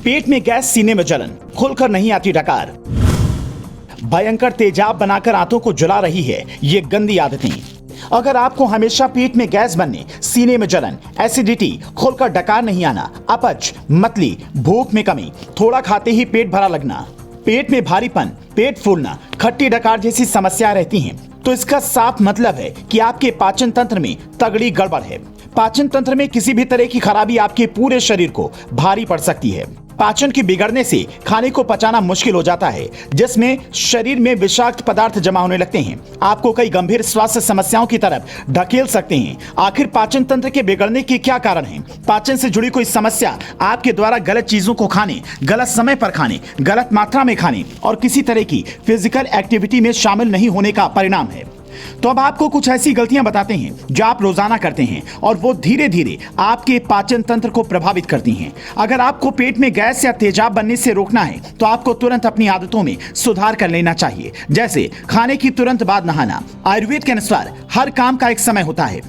पेट में गैस, सीने में जलन, खुलकर नहीं आती डकार, भयंकर तेजाब बनाकर आंतों को जला रही है ये गंदी आदतें। अगर आपको हमेशा पेट में गैस बनने, सीने में जलन, एसिडिटी, खुलकर डकार नहीं आना, अपच, मतली, भूख में कमी, थोड़ा खाते ही पेट भरा लगना, पेट में भारीपन, पेट फूलना, खट्टी डकार जैसी समस्याएं रहती हैं, तो इसका साफ मतलब है कि आपके पाचन तंत्र में तगड़ी गड़बड़ है। पाचन तंत्र में किसी भी तरह की खराबी आपके पूरे शरीर को भारी पड़ सकती है। पाचन के बिगड़ने से खाने को पचाना मुश्किल हो जाता है, जिसमें शरीर में विषाक्त पदार्थ जमा होने लगते हैं, आपको कई गंभीर स्वास्थ्य समस्याओं की तरफ ढकेल सकते हैं। आखिर पाचन तंत्र के बिगड़ने के क्या कारण हैं? पाचन से जुड़ी कोई समस्या आपके द्वारा गलत चीजों को खाने, गलत समय पर खाने, गलत मात्रा में खाने और किसी तरह की फिजिकल एक्टिविटी में शामिल नहीं होने का परिणाम है। तो अब आपको कुछ ऐसी गलतियां बताते हैं जो आप रोजाना करते हैं और वो धीरे धीरे आपके पाचन तंत्र को प्रभावित करती हैं। अगर आपको पेट में गैस या तेजाब बनने से रोकना है तो आपको तुरंत अपनी आदतों में सुधार कर लेना चाहिए, जैसे खाने की तुरंत बाद नहाना। आयुर्वेद के अनुसार हर काम का एक समय होता है,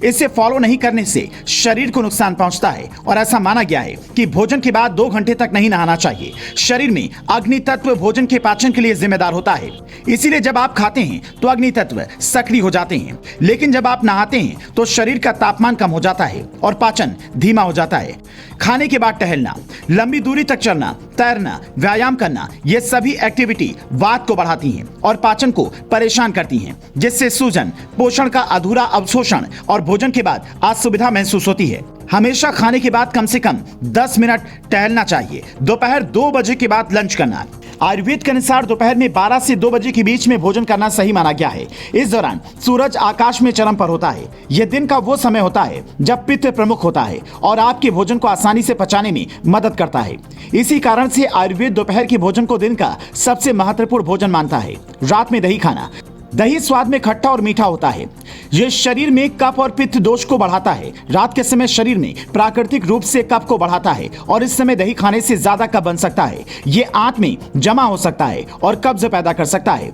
इसे फॉलो नहीं करने से शरीर को नुकसान पहुंचता है और ऐसा माना गया है कि भोजन के बाद 2 घंटे तक नहीं नहाना चाहिए। शरीर में अग्नि तत्व भोजन के पाचन के लिए जिम्मेदार होता है, इसीलिए जब आप खाते हैं तो अग्नि तत्व सक्रिय हो जाते हैं, लेकिन जब आप नहाते हैं तो शरीर का तापमान कम हो जाता है और पाचन धीमा हो जाता है। खाने के बाद टहलना, लंबी दूरी तक चलना, तैरना, व्यायाम करना, ये सभी एक्टिविटी वात को बढ़ाती हैं और पाचन को परेशान करती हैं, जिससे सूजन, पोषण का अधूरा अवशोषण और भोजन के बाद असुविधा महसूस होती है। हमेशा खाने के बाद कम से कम 10 मिनट टहलना चाहिए। दोपहर 2 बजे के बाद लंच करना। आयुर्वेद के अनुसार दोपहर में 12 से 2 बजे के बीच में भोजन करना सही माना गया है। इस दौरान सूरज आकाश में चरम पर होता है। यह दिन का वो समय होता है जब पित्त प्रमुख होता है और आपके भोजन को आसानी से पचाने में मदद करता है। इसी कारण से आयुर्वेद दोपहर के भोजन को दिन का सबसे महत्वपूर्ण भोजन मानता है। रात में दही खाना। दही स्वाद में खट्टा और मीठा होता है। यह शरीर में कफ और पित्त दोष को बढ़ाता है। रात के समय शरीर में प्राकृतिक रूप से कफ को बढ़ाता है और इस समय दही खाने से ज्यादा कफ बन सकता है। ये आंत में जमा हो सकता है और कब्ज पैदा कर सकता है।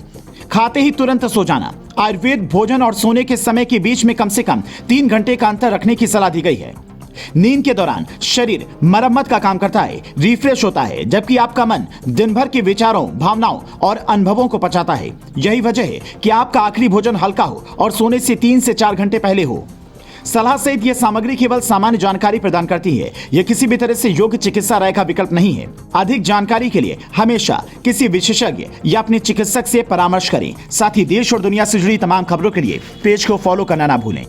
खाते ही तुरंत सो जाना। आयुर्वेद भोजन और सोने के समय के बीच में कम से कम 3 घंटे का अंतर रखने की सलाह दी गई है। नींद के दौरान शरीर मरम्मत का काम करता है, रिफ्रेश होता है, जबकि आपका मन दिन भर के विचारों, भावनाओं और अनुभवों को पचाता है। यही वजह है कि आपका आखिरी भोजन हल्का हो और सोने से 3 से 4 घंटे पहले हो। सलाह सहित यह सामग्री केवल सामान्य जानकारी प्रदान करती है, यह किसी भी तरह से योग्य चिकित्सा राय का विकल्प नहीं है। अधिक जानकारी के लिए हमेशा किसी विशेषज्ञ या अपने चिकित्सक से परामर्श करें। साथ ही देश और दुनिया से जुड़ी तमाम खबरों के लिए पेज को फॉलो करना ना भूलें।